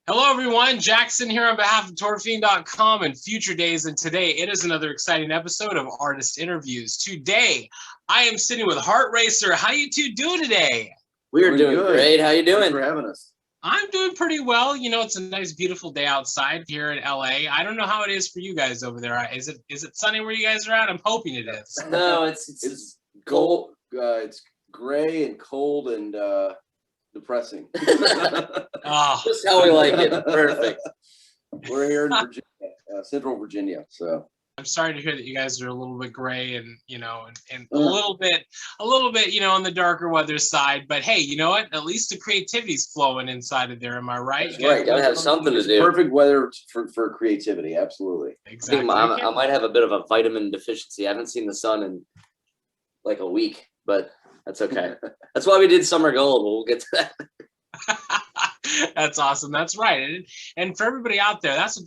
Hello, everyone. Jak Syn here on behalf of TourFiend.com and Future Daze, and today it is another exciting episode of Artist Interviews. Today, I am sitting with Heartracer. How you two doing today? We're doing good. Great. How you doing? Thanks for having us. I'm doing pretty well. You know, it's a nice, beautiful day outside here in LA. I don't know how it is for you guys over there. Is it sunny where you guys are at? I'm hoping it is. No, it's cold. It's gray and cold and depressing. Oh, just how we like it. Perfect. We're here in Virginia, Central Virginia. So I'm sorry to hear that you guys are a little bit gray and a little bit, on the darker weather side. But hey, you know what? At least the creativity's flowing inside of there. Am I right? That's right. Gotta have something to do. Perfect weather for creativity. Absolutely. Exactly. I might have a bit of a vitamin deficiency. I haven't seen the sun in like a week, but that's okay. That's why we did Summer Gold. We'll get to that. That's awesome. That's right. And for everybody out there, that's what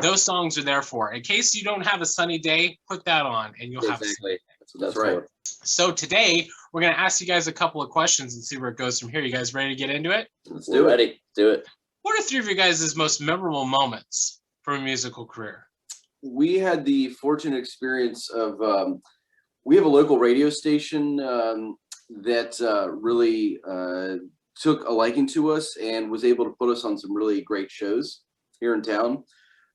those songs are there for. In case you don't have a sunny day, put that on and you'll have exactly. That's right. So today we're going to ask you guys a couple of questions and see where it goes from here. You guys ready to get into it? Let's do it. Ready. Do it. What are three of your guys' most memorable moments from a musical career? We had the fortunate experience of we have a local radio station that really took a liking to us and was able to put us on some really great shows here in town.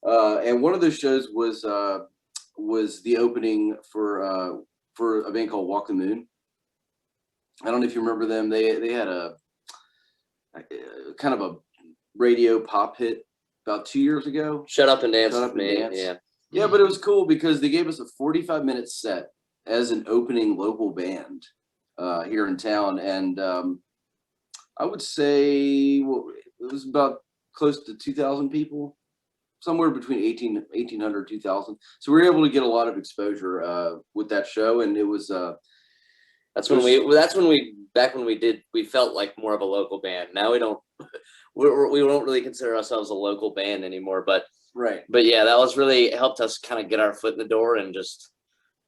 And one of those shows was the opening for a band called Walk the Moon. I don't know if you remember them. They had a kind of a radio pop hit about 2 years ago. Shut Up and Dance Shut with Up and Me. Dance. Yeah, but it was cool because they gave us a 45-minute set as an opening local band here in town. And I would say it was about close to 2,000 people, somewhere between 1,800, 2,000. So we were able to get a lot of exposure with that show. And it was back when we felt like more of a local band. Now we don't really consider ourselves a local band anymore, but yeah, that was really helped us kind of get our foot in the door, and just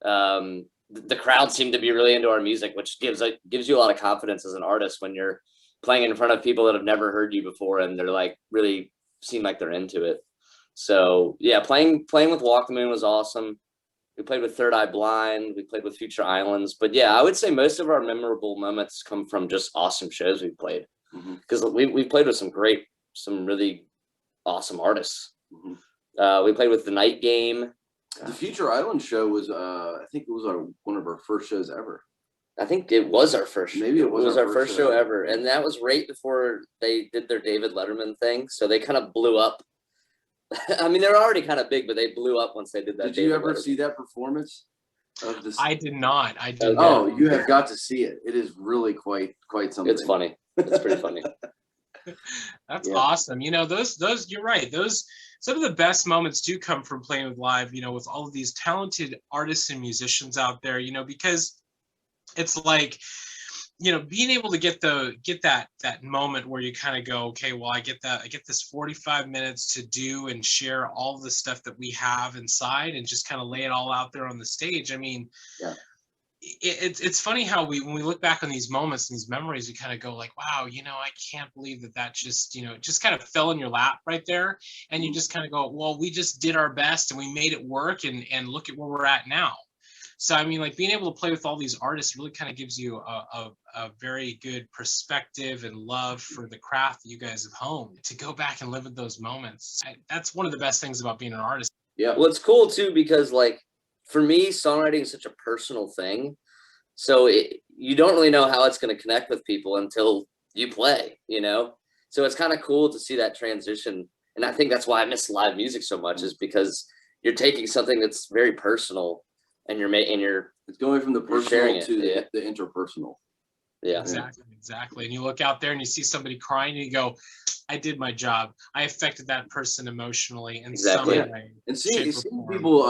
the crowd seemed to be really into our music, which gives you a lot of confidence as an artist when you're playing in front of people that have never heard you before and they're like really seem like they're into it. So yeah, playing with Walk the Moon was awesome. We played with Third Eye Blind, we played with Future Islands, but yeah, I would say most of our memorable moments come from just awesome shows we've played, because we played with some really awesome artists. We played with The Night Game. The Future Island show was I think it was one of our first shows ever. I think it was our first. Maybe it was our first show ever, and that was right before they did their David Letterman thing. So they kind of blew up. I mean, they're already kind of big, but they blew up once they did that. Did you ever see that performance of this? I did not. I did. Oh, you have got to see it. It is really quite something. It's funny. It's pretty funny. That's awesome. You know, those you're right. Some of the best moments do come from playing with live, with all of these talented artists and musicians out there, because it's like, being able to get that moment where you kind of go, okay, well, I get this 45 minutes to do and share all the stuff that we have inside and just kind of lay it all out there on the stage. I mean, it's funny how when we look back on these moments and these memories, we kind of go like, wow, I can't believe that just, just kind of fell in your lap right there. And you just kind of go, well, we just did our best and we made it work, and look at where we're at now. So, I mean, like, being able to play with all these artists really kind of gives you a very good perspective and love for the craft that you guys have honed. To go back and live in those moments, that's one of the best things about being an artist. Yeah. Well, it's cool too, because like for me, songwriting is such a personal thing. So you don't really know how it's going to connect with people until you play, So it's kind of cool to see that transition. And I think that's why I miss live music so much, is because you're taking something that's very personal and it's going from the personal to the interpersonal. Yeah, exactly. And you look out there and you see somebody crying and you go, I did my job. I affected that person emotionally in some way. And seeing people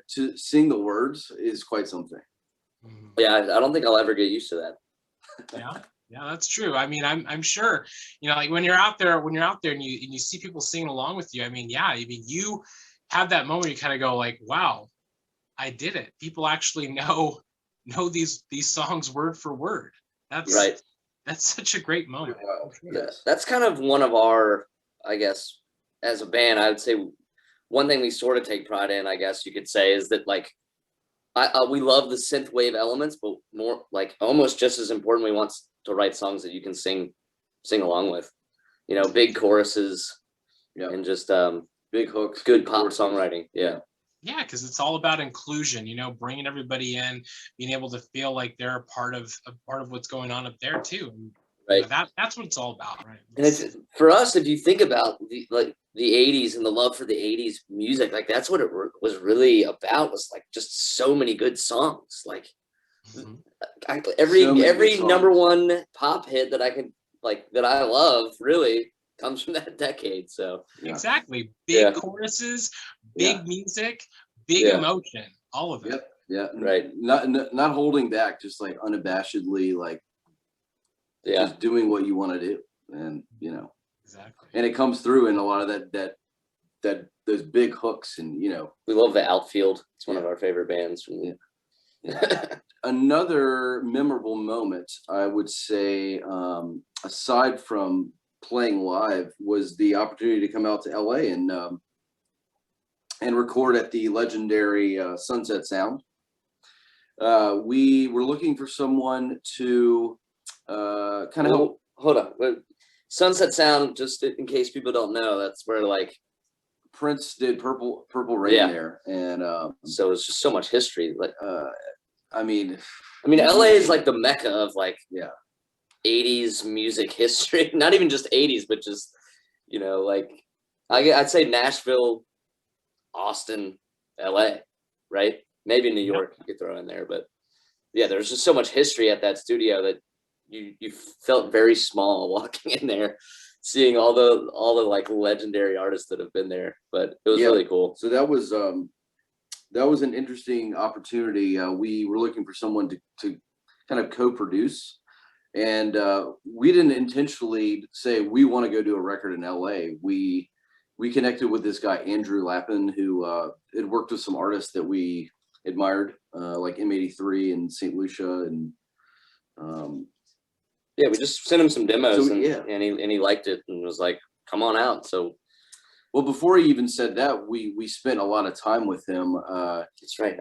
to sing the words is quite something. Yeah, I don't think I'll ever get used to that. Yeah, that's true. I mean, I'm sure, like when you're out there and you see people singing along with you, you have that moment, you kind of go like, wow, I did it. People actually know these songs word for word. That's right. That's such a great moment. Yes. That's kind of one of our, I guess, as a band, I would say one thing we sort of take pride in, I guess you could say, is that like we love the synthwave elements, but more like almost just as important, we want to write songs that you can sing along with, you know, big choruses, and just big hooks, good pop songwriting. Yeah. Yeah, because it's all about inclusion, you know, bringing everybody in, being able to feel like they're a part of what's going on up there too. And, right. You know, that's what it's all about, right? And it's, for us, if you think about the 80s and the love for the 80s music, like that's what it was really about, was like just so many good songs. Like every number one pop hit that I can that I love really comes from that decade. So exactly, big choruses, big music, big emotion, all of it. Yeah, right. Not holding back, just like unabashedly, like just doing what you want to do, and you know, exactly. And it comes through in a lot of that those big hooks, and you know, we love the Outfield. It's one of our favorite bands. Another memorable moment, I would say, aside from playing live, was the opportunity to come out to LA and record at the legendary Sunset Sound. We were looking for someone to kind of help. Hold on. Sunset Sound, just in case people don't know, that's where like Prince did Purple Rain there, and so it's just so much history. Like, I mean, LA is like the mecca of like 80s music history. Not even just 80s, but just, you know, like I'd say Nashville, Austin, LA, right? Maybe New York you could throw in there, but yeah, there's just so much history at that studio that you felt very small walking in there, seeing all the like legendary artists that have been there. But it was really cool. So that was an interesting opportunity. We were looking for someone to kind of co-produce, and we didn't intentionally say we want to go do a record in LA. We connected with this guy Andrew Lappin, who had worked with some artists that we admired, like M83 and St. Lucia, and we just sent him some demos, and he liked it and was like, "Come on out." So, well, before he even said that, we spent a lot of time with him. That's right.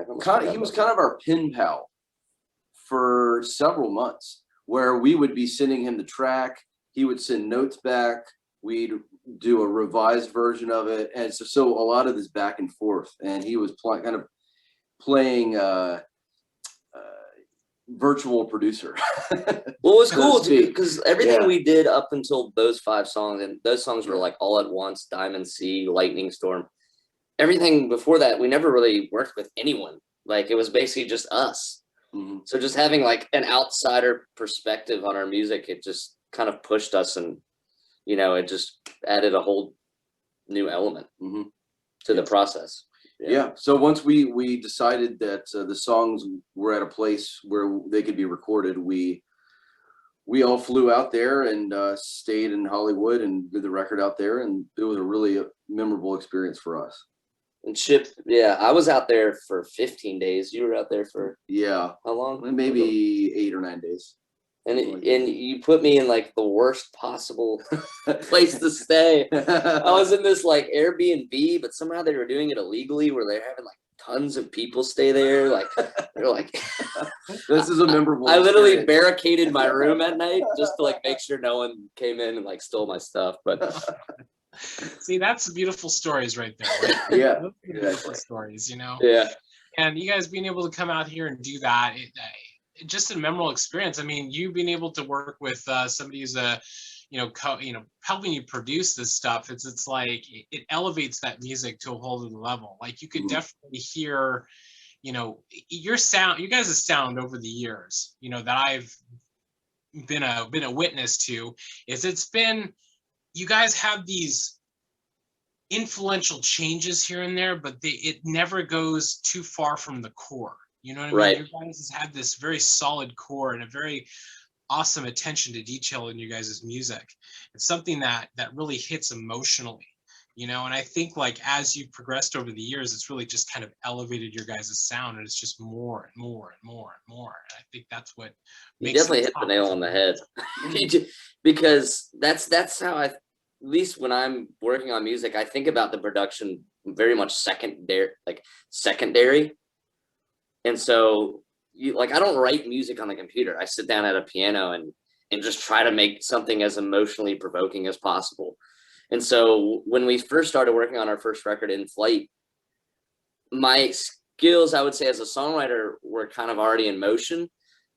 He was kind of our pen pal for several months, where we would be sending him the track, he would send notes back, we'd do a revised version of it, and so a lot of this back and forth, and he was kind of playing virtual producer. Well, it was cool too, because everything we did up until those 5 songs, and those songs were like All at Once, Diamond Sea, Lightning Storm. Everything before that, we never really worked with anyone. Like, it was basically just us. Mm-hmm. So just having like an outsider perspective on our music, it just kind of pushed us, and you know, it just added a whole new element to the process. So once we decided that the songs were at a place where they could be recorded, we all flew out there and stayed in Hollywood and did the record out there, and it was a really memorable experience for us. And Chip, I was out there for 15 days. You were out there for how long? Maybe 8 or 9 days. And you put me in like the worst possible place to stay. I was in this like Airbnb, but somehow they were doing it illegally, where they're having like tons of people stay there. Like, they're like, this is a memorable. I literally barricaded my room at night just to like make sure no one came in and like stole my stuff. But see, that's the beautiful stories right there. Right? Beautiful stories, you know. Yeah. And you guys being able to come out here and do that, just a memorable experience. I mean, you being able to work with somebody who's helping you produce this stuff. It's like it elevates that music to a whole other level. Like, you could definitely hear, you know, your sound, you guys' sound over the years, you know, that I've been a witness to, is you guys have these influential changes here and there, but it never goes too far from the core. You know what I mean? You guys have this very solid core and a very awesome attention to detail in you guys' music. It's something that really hits emotionally, And I think like as you've progressed over the years, it's really just kind of elevated your guys' sound, and it's just more and more and more and more. And I think that's what You makes definitely hit the nail on the head. Because that's how at least when I'm working on music, I think about the production very much secondary. And so I don't write music on the computer. I sit down at a piano and just try to make something as emotionally provoking as possible. And so when we first started working on our first record, In Flight, my skills, I would say, as a songwriter were kind of already in motion,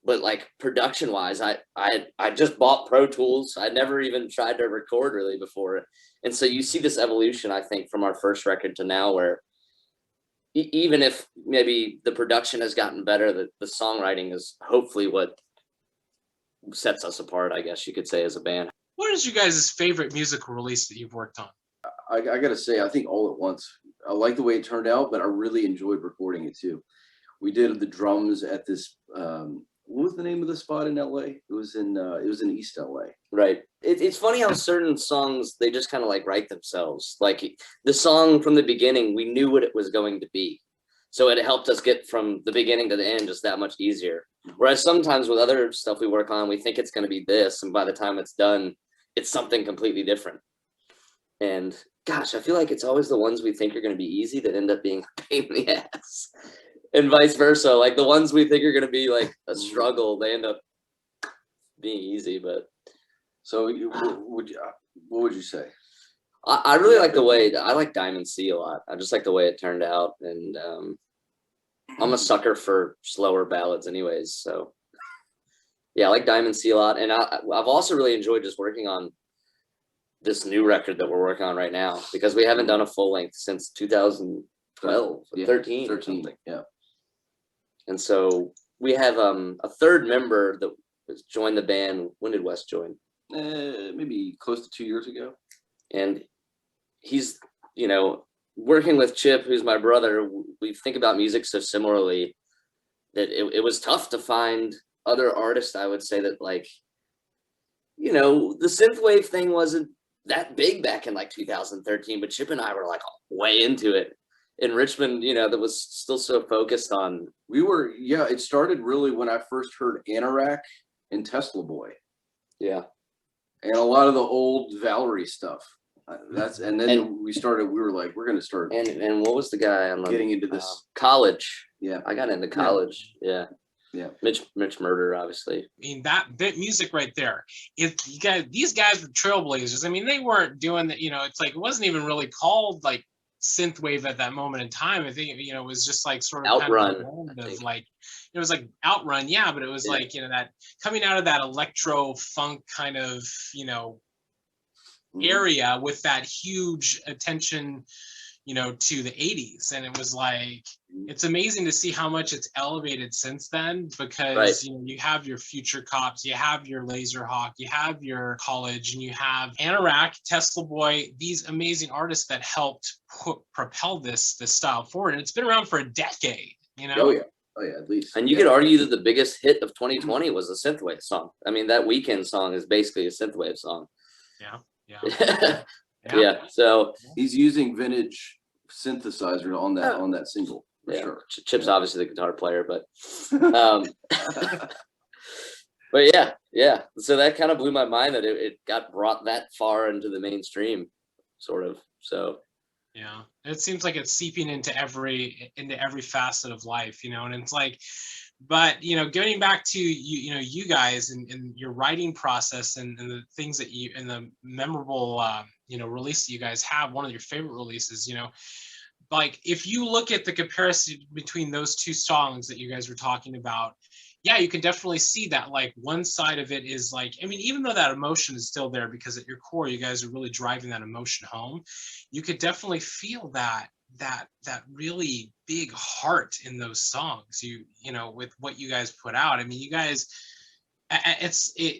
but like production wise, I just bought Pro Tools. I never even tried to record really before. And so you see this evolution, I think, from our first record to now, where even if maybe the production has gotten better, the songwriting is hopefully what sets us apart, I guess you could say, as a band. What is your guys' favorite musical release that you've worked on? I gotta say, I think All at Once. I like the way it turned out, but I really enjoyed recording it too. We did the drums at this. What was the name of the spot in LA? It was in East LA. Right. It's funny how certain songs, they just kind of like write themselves. Like the song from the beginning, we knew what it was going to be. So it helped us get from the beginning to the end just that much easier. Whereas sometimes with other stuff we work on, we think it's going to be this, and by the time it's done, it's something completely different. And gosh, I feel like it's always the ones we think are going to be easy that end up being a pain in the ass. And vice versa. Like the ones we think are going to be like a struggle, they end up being easy. But so what would you say? I really like the way I like Diamond Sea a lot. I just like the way it turned out. And I'm a sucker for slower ballads anyways. So yeah, I like Diamond Sea a lot. And I've also really enjoyed just working on this new record that we're working on right now, because we haven't done a full length since 2012, 13 or something. Yeah. And so we have a third member that has joined the band. When did Wes join? Maybe close to 2 years ago. And he's, working with Chip, who's my brother. We think about music so similarly that it was tough to find other artists, I would say, that like, the synthwave thing wasn't that big back in like 2013, but Chip and I were like way into it. In Richmond, that was still so focused on. It started really when I first heard Anorak and Tesla Boy. Yeah. And a lot of the old Valerie stuff. We were like, we're going to start. And what was the guy on getting into this? College. Yeah. I got into college. Yeah. Yeah. Mitch Murder, obviously. I mean, that music right there. If these guys were trailblazers. I mean, they weren't doing that. It's like it wasn't even really called like synthwave at that moment in time. I think it was just like sort of Outrun. Kind of like it was like Outrun, yeah. But it was like that coming out of that electro funk kind of area with that huge attention to the 80s, and it was like it's amazing to see how much it's elevated since then, because you have your Future Cops, you have your Laserhawk, you have your College, and you have Anorak, Tesla Boy, these amazing artists that helped propel this style forward, and it's been around for a decade. Oh yeah, at least. And you could argue that the biggest hit of 2020 was a synthwave song. I mean, that Weekend song is basically a synthwave song. Yeah. So he's using vintage synthesizer on that single for sure. Chip's obviously the guitar player, but but yeah. So that kind of blew my mind that it got brought that far into the mainstream, sort of. So yeah, it seems like it's seeping into every facet of life, and it's like, but getting back to you guys and your writing process and the things that and the memorable release that you guys have, one of your favorite releases, like if you look at the comparison between those two songs that you guys were talking about, yeah, you can definitely see that like one side of it is like, I mean, even though that emotion is still there, because at your core you guys are really driving that emotion home, you could definitely feel that really big heart in those songs, with what you guys put out. I mean, you guys,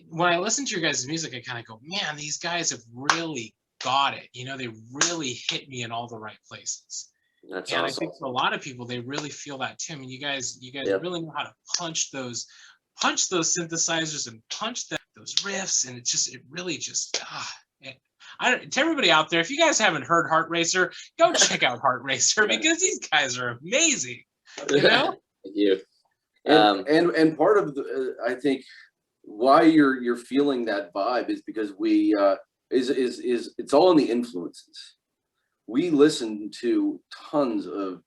when I listen to your guys' music, I kind of go, man, these guys have really got it. They really hit me in all the right places. That's and awesome. I think for a lot of people, they really feel that too. I mean, you guys really know how to punch those synthesizers and punch those riffs, and it really just To everybody out there, if you guys haven't heard Heartracer, go check out Heartracer because these guys are amazing. You know? Thank you. And part of the, I think why you're feeling that vibe is because we it's all in the influences. We listen to tons of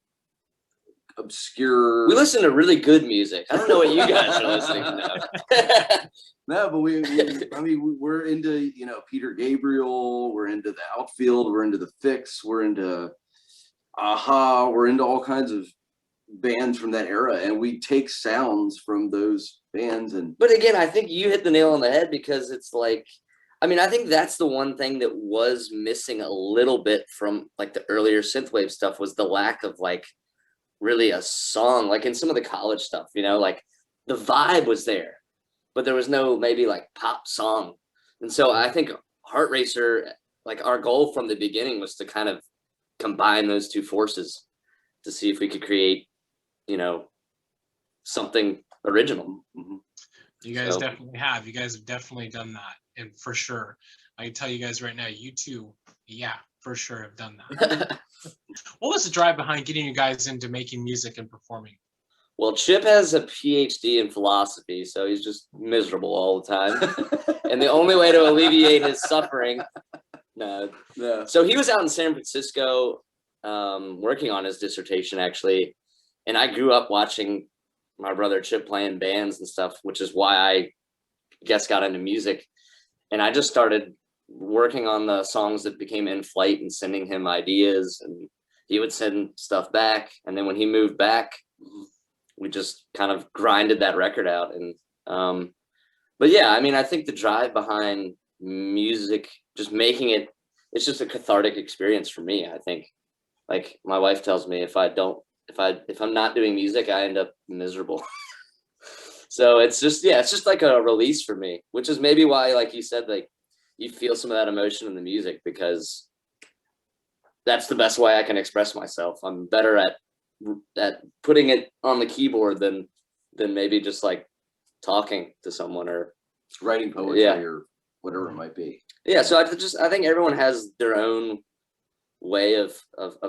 obscure. We listen to really good music. I don't know what you guys are listening to. No, but I mean, we're into, you know, Peter Gabriel, we're into the Outfield, we're into the Fix, we're into Aha, we're into all kinds of bands from that era, and we take sounds from those bands. And but again, I think you hit the nail on the head, because it's like, I mean, I think that's the one thing that was missing a little bit from like the earlier synthwave stuff, was the lack of like really a song, like in some of the college stuff, you know, like the vibe was there, but there was no maybe like pop song. And so I think Heartracer, like our goal from the beginning was to kind of combine those two forces to see if we could create, you know, something original. mm-hmm. You guys definitely have. You guys have definitely done that, and for sure, I can tell you guys right now, you two, yeah, for sure have done that. What was the drive behind getting you guys into making music and performing? Well, Chip has a PhD in philosophy, so he's just miserable all the time. And the only way to alleviate his suffering, no. So he was out in San Francisco working on his dissertation, actually. And I grew up watching my brother Chip playing bands and stuff, which is why I guess got into music. And I just started working on the songs that became In Flight and sending him ideas, and he would send stuff back. And then when he moved back, we just kind of grinded that record out. And but yeah, I mean, I think the drive behind music, just making it, it's just a cathartic experience for me. I think, like my wife tells me, if I'm not doing music, I end up miserable. So it's just, yeah, it's just like a release for me, which is maybe why, like you said, like you feel some of that emotion in the music, because that's the best way I can express myself. I'm better at putting it on the keyboard than maybe just like talking to someone or writing poetry or whatever it might be. Yeah. So I think everyone has their own way of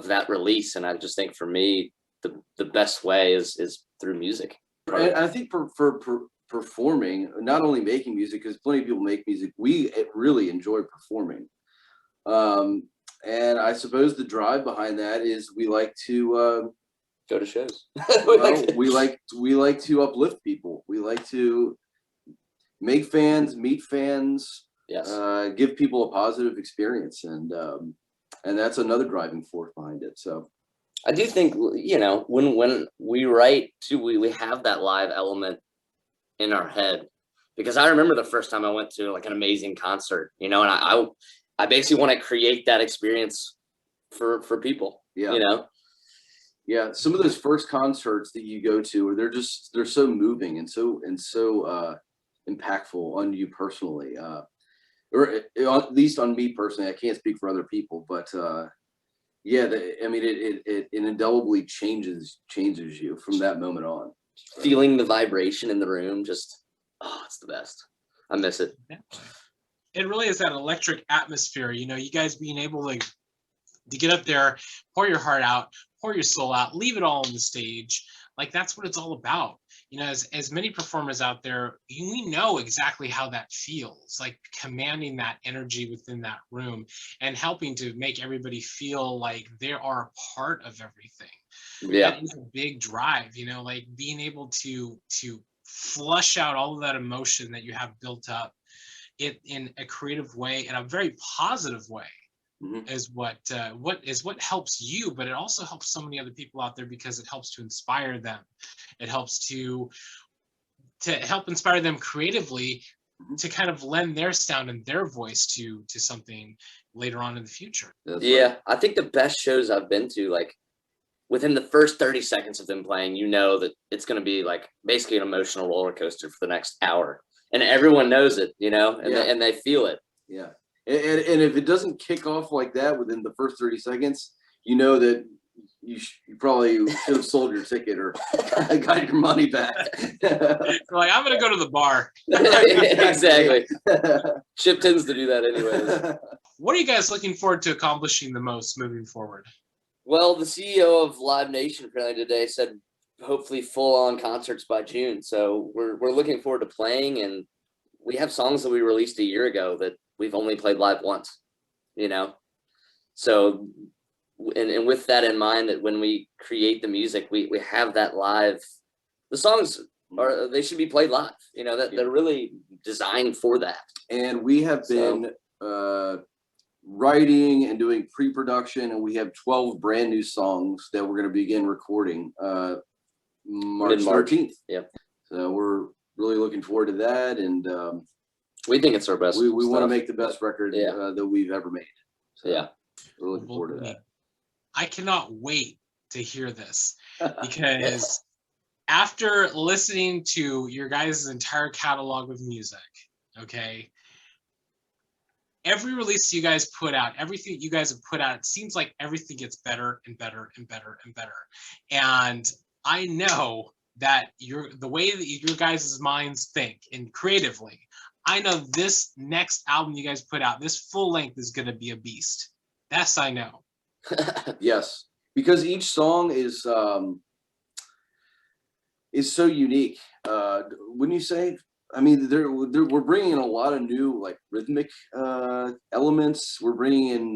that release. And I just think for me, the best way is through music. And I think for performing, not only making music, because plenty of people make music, we really enjoy performing. And I suppose the drive behind that is we like to go to shows. we like to uplift people. We like to make fans, meet fans, yes, give people a positive experience, and that's another driving force behind it. So I do think, you know, when we write too, we have that live element in our head, because I remember the first time I went to like an amazing concert, you know, and I basically want to create that experience for people. Yeah. You know. Yeah, some of those first concerts that you go to, they're so moving and so impactful on you personally, or at least on me personally. I can't speak for other people, but yeah, I mean, it indelibly changes you from that moment on. Feeling the vibration in the room, just it's the best. I miss it. It really is that electric atmosphere. You know, you guys being able to get up there, pour your heart out, pour your soul out, leave it all on the stage. Like, that's what it's all about. You know, as many performers out there, we know exactly how that feels, like commanding that energy within that room and helping to make everybody feel like they are a part of everything. Yeah. That is a big drive, you know, like being able to flush out all of that emotion that you have built up in a creative way, in a very positive way. Mm-hmm. is what helps you, but it also helps so many other people out there, because it helps to inspire them. It helps to help inspire them creatively, to kind of lend their sound and their voice to something later on in the future. Yeah, right. I think the best shows I've been to, like within the first 30 seconds of them playing, you know that it's going to be like basically an emotional roller coaster for the next hour, and everyone knows it, you know, and they feel it. Yeah. And if it doesn't kick off like that within the first 30 seconds, you know that you probably should have sold your ticket or got your money back. You're like, I'm gonna go to the bar. Exactly. Chip tends to do that anyways. What are you guys looking forward to accomplishing the most moving forward? Well, the CEO of Live Nation apparently today said hopefully full-on concerts by June. So we're looking forward to playing, and we have songs that we released a year ago that we've only played live once, you know? So, and with that in mind, that when we create the music, we have that live, the songs they should be played live, you know, that they're really designed for that. And we have been writing and doing pre-production, and we have 12 brand new songs that we're going to begin recording March 13th. Yep. So we're really looking forward to that, and we think it's our best. We want to make the best record that we've ever made. So yeah, we're looking forward to that. I cannot wait to hear this, because after listening to your guys' entire catalog of music, okay, every release you guys put out, everything you guys have put out, it seems like everything gets better and better and better and better. And I know that the way that your guys' minds think and creatively, I know this next album you guys put out, this full length, is going to be a beast. That's I know. Yes, because each song is so unique. Wouldn't you say? I mean, we're bringing in a lot of new like rhythmic elements. We're bringing in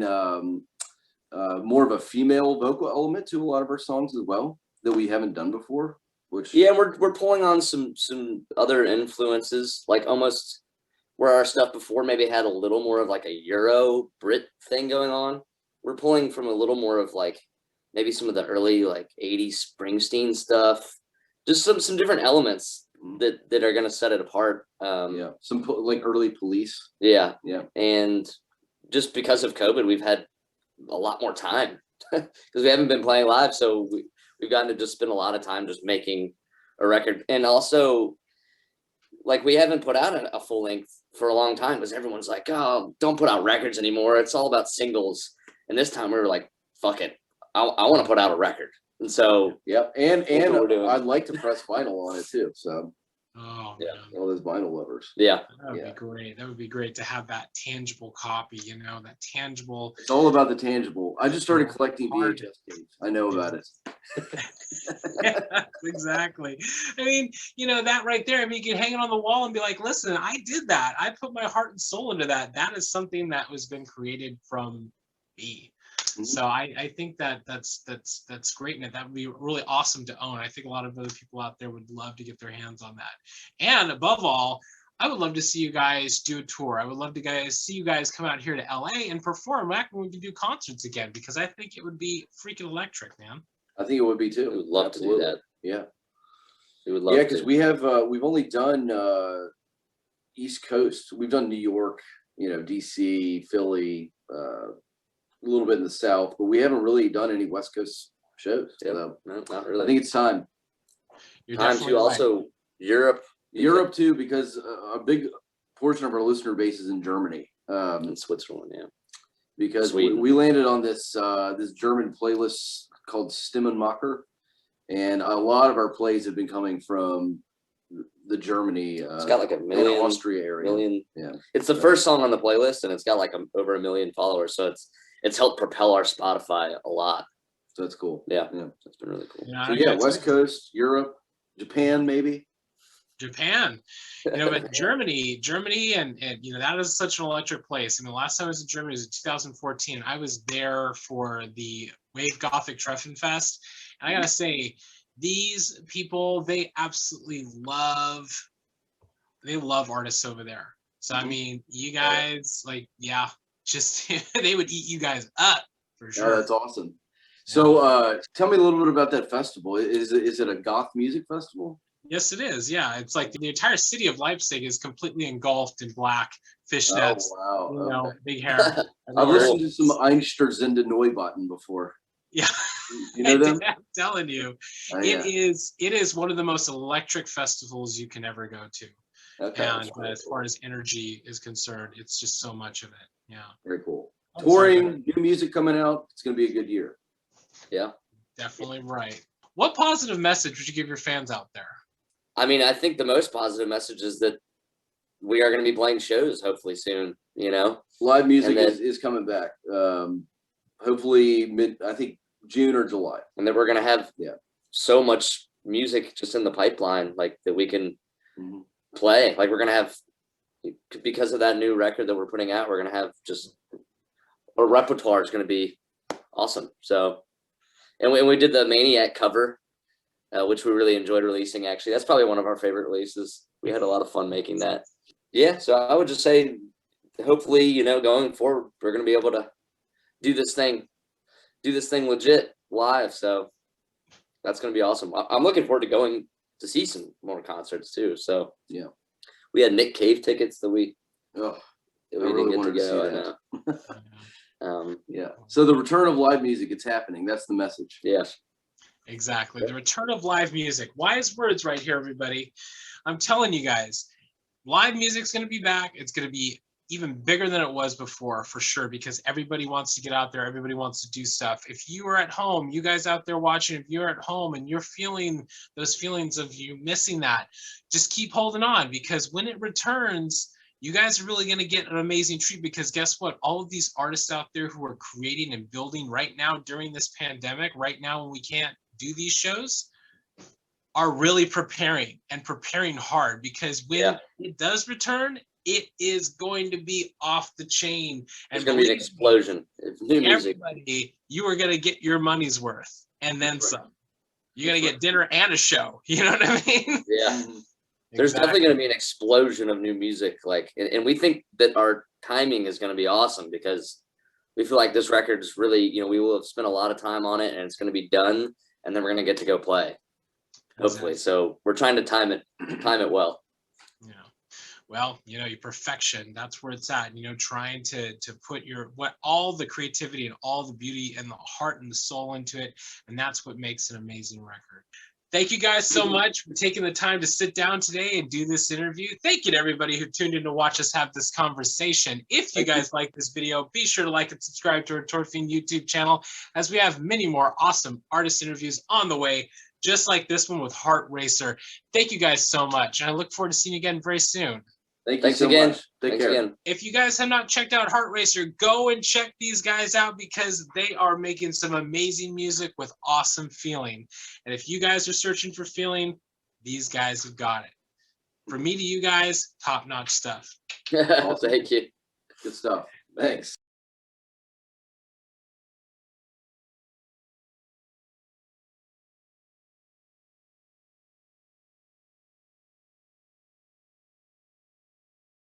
more of a female vocal element to a lot of our songs as well that we haven't done before. Which we're pulling on some other influences, like almost where our stuff before maybe had a little more of like a Euro Brit thing going on. We're pulling from a little more of like maybe some of the early like 80s Springsteen stuff, just some different elements that are going to set it apart. Some like early Police. Yeah. And just because of COVID, we've had a lot more time because we haven't been playing live. So we've gotten to just spend a lot of time just making a record. And also, like, we haven't put out a full length for a long time because everyone's like, oh, don't put out records anymore. It's all about singles. And this time we were like, fuck it. I want to put out a record. And so, and I'd like to press vinyl on it too. So, all those vinyl lovers. That would be great. That would be great to have that tangible copy. You know, that tangible. It's all about the tangible. I just started collecting VHS tapes. I know about it. Exactly. I mean, you know, that right there. I mean, you can hang it on the wall and be like, "Listen, I did that. I put my heart and soul into that. That is something that was been created from me." So I think that's great, and that would be really awesome to own. I think a lot of other people out there would love to get their hands on that. And above all, I would love to see you guys do a tour. I would love to see you guys come out here to LA and perform back when we can do concerts again, because I think it would be freaking electric, man. I think it would be too. We would love to do that. Yeah. We would love to. Because we've only done East Coast. We've done New York, DC, Philly, a little bit in the South, but we haven't really done any West Coast shows. So no, not really. I think it's time. Time to also Europe too, because a big portion of our listener base is in Germany, and Switzerland, because we landed on this this German playlist called Stimmenmacher, and a lot of our plays have been coming from the Germany. It's got like a million, Austria area. It's the first song on the playlist, and it's got like over 1 million followers. So it's helped propel our Spotify a lot. So that's cool. Yeah. It's been really cool. So West Coast, Europe, Japan, maybe. Japan, but Germany, and that is such an electric place. I mean, the last time I was in Germany was in 2014. I was there for the Wave Gothic Treffenfest, and I gotta say, these people, they absolutely love artists over there. So I mean, you guys, just they would eat you guys up for sure. Oh, that's awesome. So tell me a little bit about that festival. Is it a goth music festival? Yes, it is. Yeah, it's like the entire city of Leipzig is completely engulfed in black fishnets. Oh, wow. Big hair. I've listened to some Einstürzende Neubauten before. Yeah, you know them? I'm telling you, it is one of the most electric festivals you can ever go to. Okay. And as far as energy is concerned, it's just so much of it. Yeah. Very cool. Touring, new music coming out. It's going to be a good year. Yeah. Definitely right. What positive message would you give your fans out there? I mean, I think the most positive message is that we are going to be playing shows hopefully soon, you know? Live music is coming back. Hopefully I think June or July. And then we're going to have so much music just in the pipeline, like that we can play. Like we're going to have, because of that new record that we're putting out, we're going to have just, our repertoire is going to be awesome. So, and we did the Maniac cover, which we really enjoyed releasing, actually. That's probably one of our favorite releases. We had a lot of fun making that. Yeah, so I would just say, hopefully, you know, going forward, we're going to be able to do this thing legit live. So that's going to be awesome. I'm looking forward to going to see some more concerts too. So yeah, we had Nick Cave tickets that we really didn't get to go. Yeah. So the return of live music, it's happening. That's the message. Yes. Exactly. The return of live music. Wise words right here, everybody. I'm telling you guys, live music's going to be back. It's going to be even bigger than it was before, for sure, because everybody wants to get out there. Everybody wants to do stuff. If you are at home, you guys out there watching, if you're at home and you're feeling those feelings of you missing that, just keep holding on, because when it returns, you guys are really going to get an amazing treat, because guess what? All of these artists out there who are creating and building right now during this pandemic, right now when we can't do these shows, are really preparing hard, because when it does return, it is going to be off the chain. And it's going to be an explosion of new music. Everybody, you are going to get your money's worth and then some. You're going to get dinner and a show. You know what I mean? Yeah. There's definitely going to be an explosion of new music. Like, and we think that our timing is going to be awesome, because we feel like this record is really, you know, we will have spent a lot of time on it and it's going to be done, and then we're going to get to go play. Hopefully. So we're trying to time it well. Yeah. Well, you know, your perfection, that's where it's at, you know, trying to put all the creativity and all the beauty and the heart and the soul into it. And that's what makes an amazing record. Thank you guys so much for taking the time to sit down today and do this interview. Thank you to everybody who tuned in to watch us have this conversation. If you guys like this video, be sure to like and subscribe to our Fiend YouTube channel, as we have many more awesome artist interviews on the way, just like this one with Heartracer. Thank you guys so much. And I look forward to seeing you again very soon. Thanks so again. Much. Thanks again. If you guys have not checked out Heartracer, go and check these guys out, because they are making some amazing music with awesome feeling. And if you guys are searching for feeling, these guys have got it. From me to you guys, top-notch stuff. Thank you. Good stuff. Thanks.